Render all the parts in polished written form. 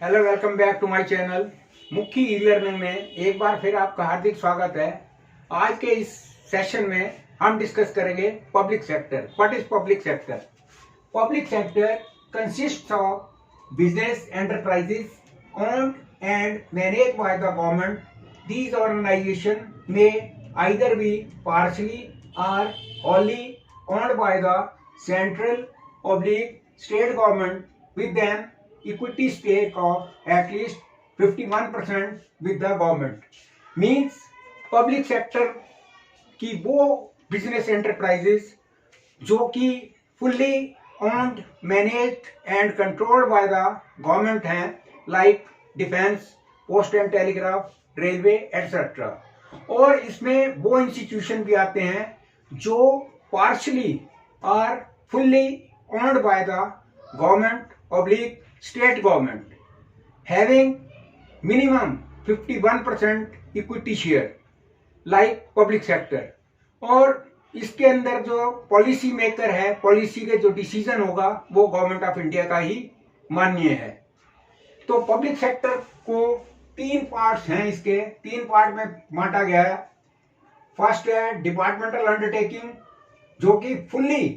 Hello, welcome back to my channel. मुख्य e learning में एक बार फिर आपका हार्दिक स्वागत है। आज के इस सेशन में हम डिस्कस करेंगे public sector. What is public sector? Public sector consists of business enterprises owned and managed by the government. These organizations may either be partially or wholly owned by the central oblique state government with an equity stake of at least 51% with the government. Means public sector की वो business enterprises जो कि fully owned, managed and controlled by the government हैं, like defence, post and telegraph, railway etcetera. और इसमें वो institution भी आते हैं जो पार्शली और fully owned by the government oblique state government, having minimum 51% equity share, like public sector. और इसके अंदर जो पॉलिसी मेकर है, पॉलिसी के जो डिसीजन होगा वो गवर्नमेंट ऑफ इंडिया का ही माननीय है। तो पब्लिक सेक्टर को तीन पार्ट्स हैं, इसके तीन पार्ट में बांटा गया है। फर्स्ट है डिपार्टमेंटल अंडरटेकिंग जो कि फुल्ली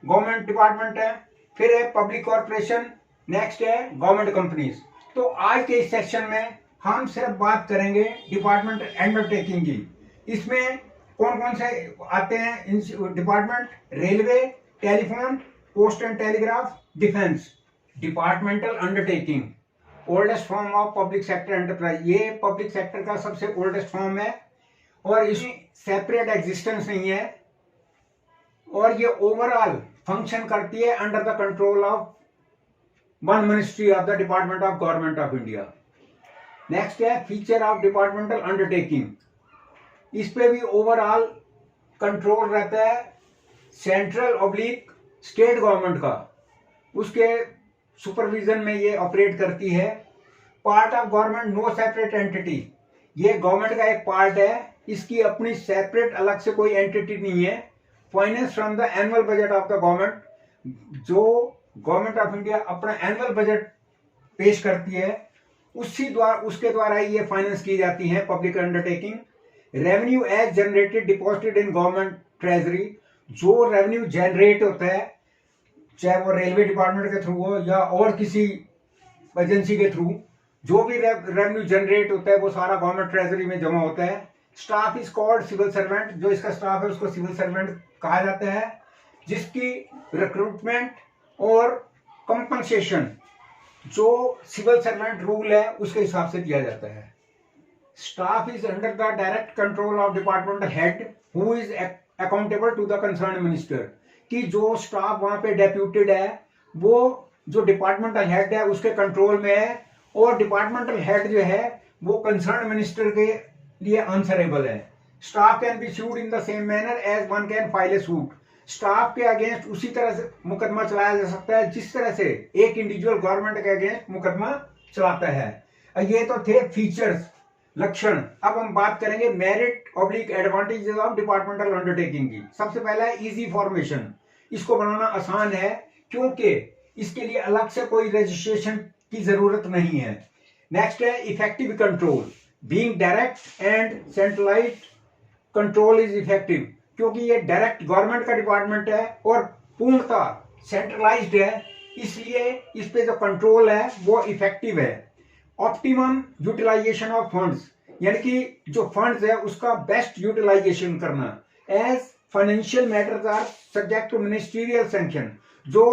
गवर्नमेंट डिपार्टमेंट है। फिर है पब्लिक कॉर्पोरेशन, नेक्स्ट है गवर्नमेंट कंपनीज। तो आज के इस सेशन में हम सिर्फ बात करेंगे डिपार्टमेंटल अंडरटेकिंग की। इसमें कौन कौन से आते हैं department? Railway, telephone, post and telegraph, defence. Departmental undertaking oldest form of public sector enterprise. ये पब्लिक सेक्टर का सबसे ओल्डेस्ट फॉर्म है और इसमें सेपरेट एग्जिस्टेंस नहीं है और ये ओवरऑल फंक्शन करती है under the control of one ministry of the department of government of India. Next है फीचर ऑफ डिपार्टमेंटल अंडरटेकिंग। इस पे भी ओवरऑल कंट्रोल रहता है सेंट्रल ऑब्लिक स्टेट गवर्नमेंट का, उसके सुपरविजन में ये ऑपरेट करती है। Part of government, no separate entity. ये गवर्नमेंट का एक पार्ट है, इसकी अपनी सेपरेट अलग से कोई एंटिटी नहीं है। Finance from the annual budget of the government, जो गवर्नमेंट ऑफ इंडिया अपना एनुअल बजट पेश करती है उसके द्वारा ही ये फाइनेंस की जाती है public undertaking. Revenue as generated deposited in government treasury, जो रेवेन्यू जनरेट होता है चाहे वो रेलवे डिपार्टमेंट के थ्रू हो या और किसी एजेंसी के थ्रू, जो भी रेवेन्यू जनरेट होता है वो सारा गवर्नमेंट ट्रेजरी में जमा होता है। Staff is called civil servant, जो इसका स्टाफ है उसको सिविल सर्वेंट कहा जाता है, जिसकी रिक्रूटमेंट और कंपनसेशन जो सिविल सर्वेंट रूल है उसके हिसाब से दिया जाता है। Staff is under the direct control of departmental head who is accountable to the concern minister, कि जो स्टाफ वहां पे डेप्यूटेड है वो जो डिपार्टमेंटल हेड है उसके कंट्रोल में है और डिपार्टमेंटल हेड जो है वो कंसर्न मिनिस्टर के लिए आंसरेबल है। Staff can be sued in the same manner as one can file a suit. Staff के अगेंस्ट उसी तरह से मुकदमा चलाया जा सकता है जिस तरह से एक इंडिविजुअल गवर्नमेंट के अगेंस्ट मुकदमा चलाता है। ये तो थे फीचर्स, लक्षण। अब हम बात करेंगे merit oblique advantages of departmental undertaking की। सबसे पहला है इजी फॉर्मेशन। इसको बनाना आसान है क्योंकि इसके लिए अलग से कोई रजिस्ट्रेशन की जरूरत नहीं है। नेक्स्ट है effective control, being direct and centralised control is effective, क्योंकि ये डायरेक्ट गवर्नमेंट का डिपार्टमेंट है और पूर्णतः सेंट्रलाइज्ड है, इसलिए इस पे जो कंट्रोल है वो इफेक्टिव है। ऑप्टिमम यूटिलाइजेशन ऑफ फंड्स, यानी कि जो फंड्स है उसका बेस्ट यूटिलाइजेशन करना। As financial matters are subject to ministerial sanction, जो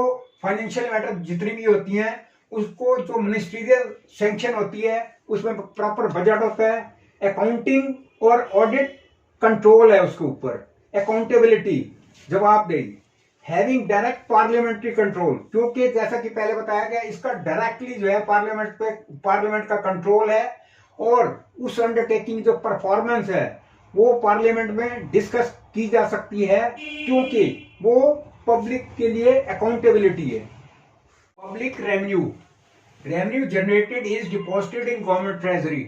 फाइनेंशियल मैटर जितनी भी होती हैं उसको जो मिनिस्ट्रियल सैंक्शन होती है उसमें प्रॉपर बजट होता है, अकाउंटिंग और ऑडिट कंट्रोल है उसके ऊपर, अकाउंटेबिलिटी, जवाबदेही। हैविंग डायरेक्ट पार्लियामेंट्री कंट्रोल, क्योंकि जैसा कि पहले बताया गया इसका डायरेक्टली जो है पार्लियामेंट का कंट्रोल है और उस अंडरटेकिंग जो परफॉर्मेंस है वो पार्लियामेंट में डिस्कस की जा सकती है क्योंकि वो पब्लिक के लिए अकाउंटेबिलिटी है। Public revenue generated is deposited in government treasury,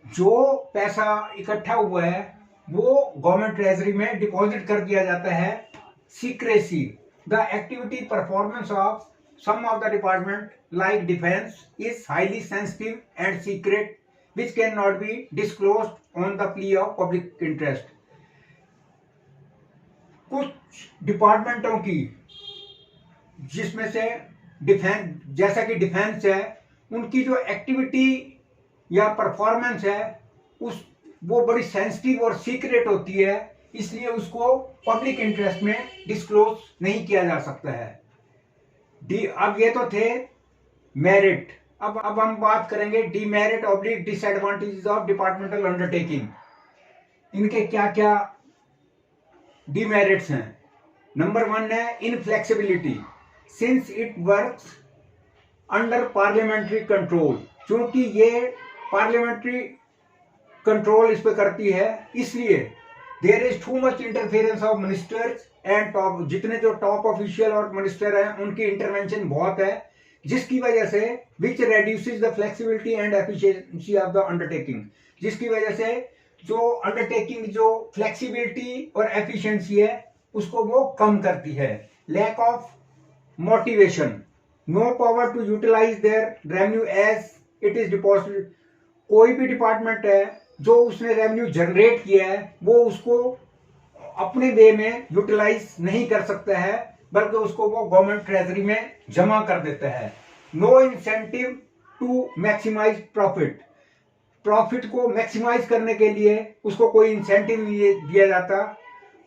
जो पैसा इकट्ठा हुआ है वो गवर्नमेंट ट्रेजरी में डिपॉजिट कर दिया जाता है। Secrecy, the activity performance of some of the department like defense is highly sensitive and secret which cannot be disclosed on the plea of public interest. कुछ डिपार्टमेंटों की जिसमें से डिफेंस, जैसा कि डिफेंस है, उनकी जो एक्टिविटी या परफॉर्मेंस है वो बड़ी सेंसिटिव और सीक्रेट होती है, इसलिए उसको पब्लिक इंटरेस्ट में डिस्क्लोज नहीं किया जा सकता है। अब ये तो थे मेरिट। अब हम बात करेंगे demerit oblique disadvantages of departmental undertaking. इनके क्या क्या डीमेरिट्स हैं। नंबर 1 है inflexibility, since it works under parliamentary control. क्योंकि ये पार्लियामेंट्री कंट्रोल इस पे करती है, इसलिए there is too much interference of ministers and top, जितने जो टॉप ऑफिशियल और मिनिस्टर हैं उनकी इंटरवेंशन बहुत है, जिसकी वजह से which reduces the flexibility and efficiency of the undertaking, जिसकी वजह से जो अंडरटेकिंग जो फ्लेक्सिबिलिटी और एफिशिएंसी है उसको वो कम करती है। Lack of motivation, no power to utilise their revenue as it is deposited. कोई भी डिपार्टमेंट है जो उसने रेवेन्यू जनरेट किया है वो उसको अपने वे में यूटिलाइज नहीं कर सकता है, बल्कि उसको वो गवर्नमेंट ट्रेजरी में जमा कर देता है। No incentive to maximise profit, profit को मैक्सिमाइज करने के लिए उसको कोई इंसेंटिव नहीं दिया जाता।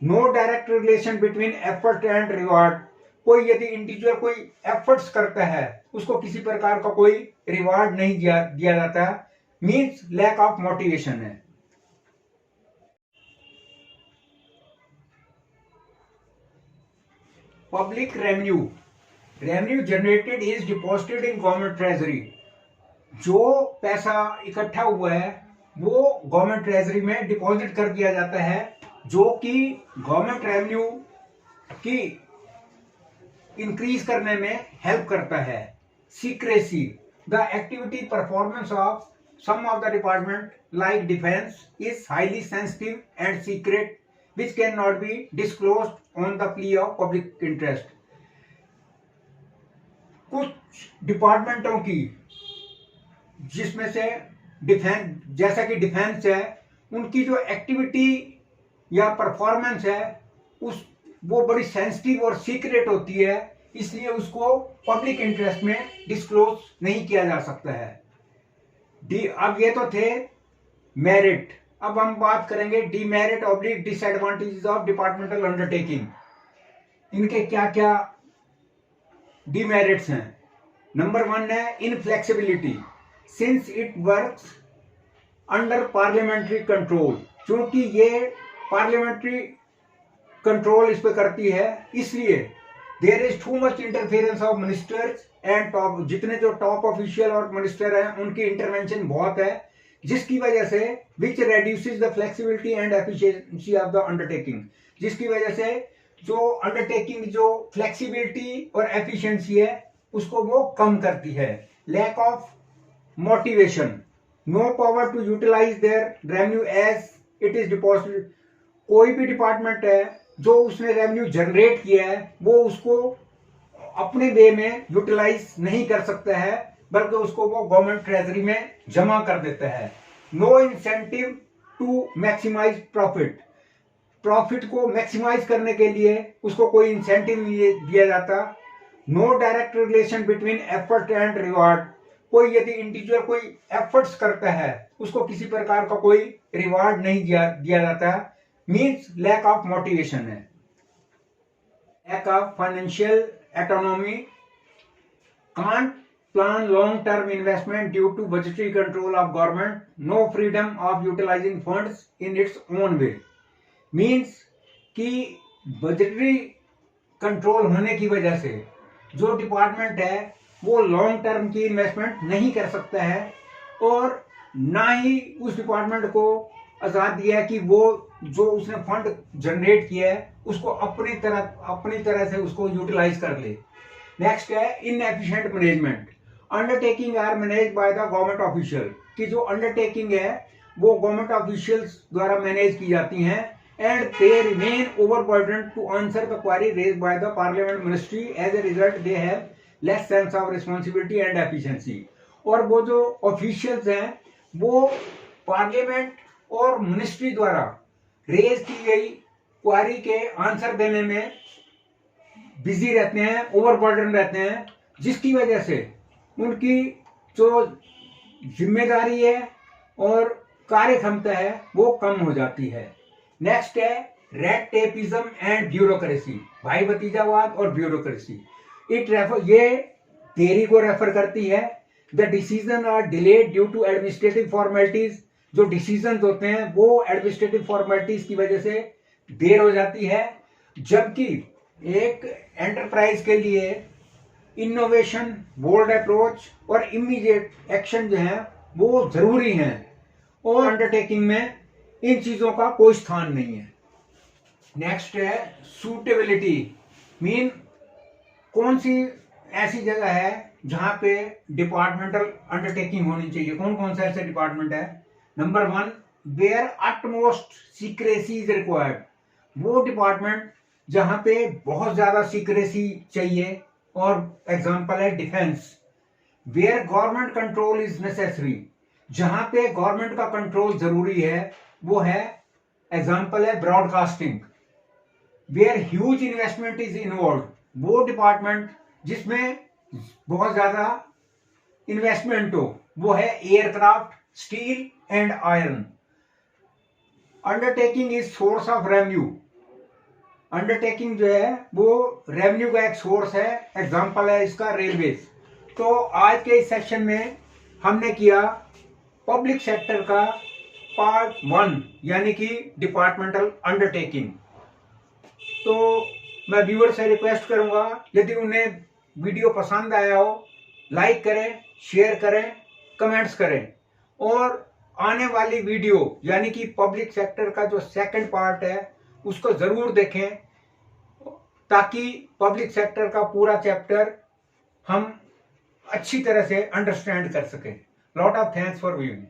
No direct relation between effort and reward, कोई यदि इंडिविजुअल कोई एफर्ट्स करता है उसको किसी प्रकार का कोई रिवार्ड नहीं दिया जाता, मीन्स लैक ऑफ मोटिवेशन है। Public revenue, revenue generated is deposited in government treasury. जो पैसा इकट्ठा हुआ है वो गवर्नमेंट ट्रेजरी में डिपॉजिट कर दिया जाता है, जो कि गवर्नमेंट रेवेन्यू की इंक्रीज करने में हेल्प करता है। Secrecy, the activity performance of some of the department like defense is highly sensitive and secret which cannot be disclosed on the plea of public interest. कुछ डिपार्टमेंटों की जिसमें से डिफेंस, जैसा कि डिफेंस है, उनकी जो एक्टिविटी या परफॉर्मेंस है वो बड़ी सेंसिटिव और सीक्रेट होती है, इसलिए उसको पब्लिक इंटरेस्ट में डिस्क्लोज नहीं किया जा सकता है। अब ये तो थे मेरिट। अब हम बात करेंगे demerit oblique disadvantages of departmental undertaking. इनके क्या क्या डीमेरिट्स हैं। नंबर 1 है inflexibility, since it works under parliamentary control. क्योंकि ये पार्लियामेंट्री कंट्रोल इस पे करती है, इसलिए there is too much interference of ministers and top, जितने जो टॉप ऑफिशियल और मिनिस्टर हैं उनकी इंटरवेंशन बहुत है, जिसकी वजह से which reduces the flexibility and efficiency of the undertaking, जिसकी वजह से जो अंडरटेकिंग जो फ्लेक्सिबिलिटी और एफिशिएंसी है उसको वो कम करती है। Lack of motivation, no power to utilise their revenue as it is deposited. कोई भी डिपार्टमेंट है जो उसने रेवेन्यू जनरेट किया है वो उसको अपने वे में यूटिलाइज नहीं कर सकता है, बल्कि उसको वो गवर्नमेंट ट्रेजरी में जमा कर देता है। No incentive to maximise profit, profit को मैक्सिमाइज करने के लिए उसको कोई इंसेंटिव नहीं दिया जाता। No direct relation between effort and reward, कोई यदि इंडिविजुअल कोई एफर्ट्स करता है उसको किसी प्रकार का कोई रिवार्ड नहीं दिया जाता, मीन्स लैक ऑफ मोटिवेशन है। Lack of financial autonomy, can't plan long-term investment due to budgetary control of government, no freedom of utilizing funds in its own way, means कि budgetary control होने की वजह से जो डिपार्टमेंट है वो long term की इन्वेस्टमेंट नहीं कर सकता है, और ना ही उस डिपार्टमेंट को आजाद दिया है कि वो जो उसने फंड जनरेट किया है उसको अपनी तरह से उसको यूटिलाइज कर ले। नेक्स्ट है inefficient management, undertaking are manage by the government official, कि जो अंडरटेकिंग है वो गवर्नमेंट ऑफिशियल्स द्वारा मैनेज की जाती हैं, and they remain overburden to answer the query raised by the parliament ministry, as a result they have less sense of responsibility and efficiency. और वो जो ऑफिशियल्स हैं वो पार्लियामेंट और मिनिस्ट्री द्वारा रेज की गई क्वारी के आंसर देने में बिजी रहते हैं, ओवरबर्डन रहते हैं, जिसकी वजह से उनकी जो जिम्मेदारी है और कार्य क्षमता है वो कम हो जाती है। नेक्स्ट है रेड टेपिज्म एंड ब्यूरोक्रेसी, भाई भतीजावाद और ब्यूरोक्रेसी। ये देरी को रेफर करती है। The decision are delayed due to administrative formalities, जो डिसीजन होते हैं वो एडमिनिस्ट्रेटिव फॉर्मेलिटीज की वजह से देर हो जाती है। जबकि एक एंटरप्राइज के लिए इनोवेशन, बोल्ड अप्रोच और इमीडिएट एक्शन जो है वो जरूरी हैं, और अंडरटेकिंग में इन चीजों का कोई स्थान नहीं है। नेक्स्ट है सूटेबिलिटी, मीन कौन सी ऐसी जगह है जहां पे डिपार्टमेंटल अंडरटेकिंग होनी चाहिए। कौन कौन सा ऐसे डिपार्टमेंट है? Number 1, where utmost secrecy is required, वो डिपार्टमेंट जहां पे बहुत ज्यादा सीक्रेसी चाहिए, और एग्जांपल है defence. Where government control is necessary, जहां पे गवर्नमेंट का कंट्रोल जरूरी है, वो है एग्जांपल है broadcasting. Where huge investment is involve, वो डिपार्टमेंट जिसमें बहुत ज्यादा इन्वेस्टमेंट हो, वो है aircraft, steel and iron. Undertaking is source of revenue, undertaking जो है वो रेवेन्यू का एक सोर्स है, एग्जांपल है इसका रेलवेज। तो आज के इस सेक्शन में हमने किया पब्लिक सेक्टर का पार्ट 1 यानी कि डिपार्टमेंटल अंडरटेकिंग। तो मैं व्यूअर से रिक्वेस्ट करूंगा, यदि उन्हें वीडियो पसंद आया हो, लाइक करें, शेयर करें, कमेंट्स करें, और आने वाली वीडियो यानी कि पब्लिक सेक्टर का जो सेकंड पार्ट है उसको जरूर देखें, ताकि पब्लिक सेक्टर का पूरा चैप्टर हम अच्छी तरह से अंडरस्टैंड कर सकें। Lot of thanks for viewing.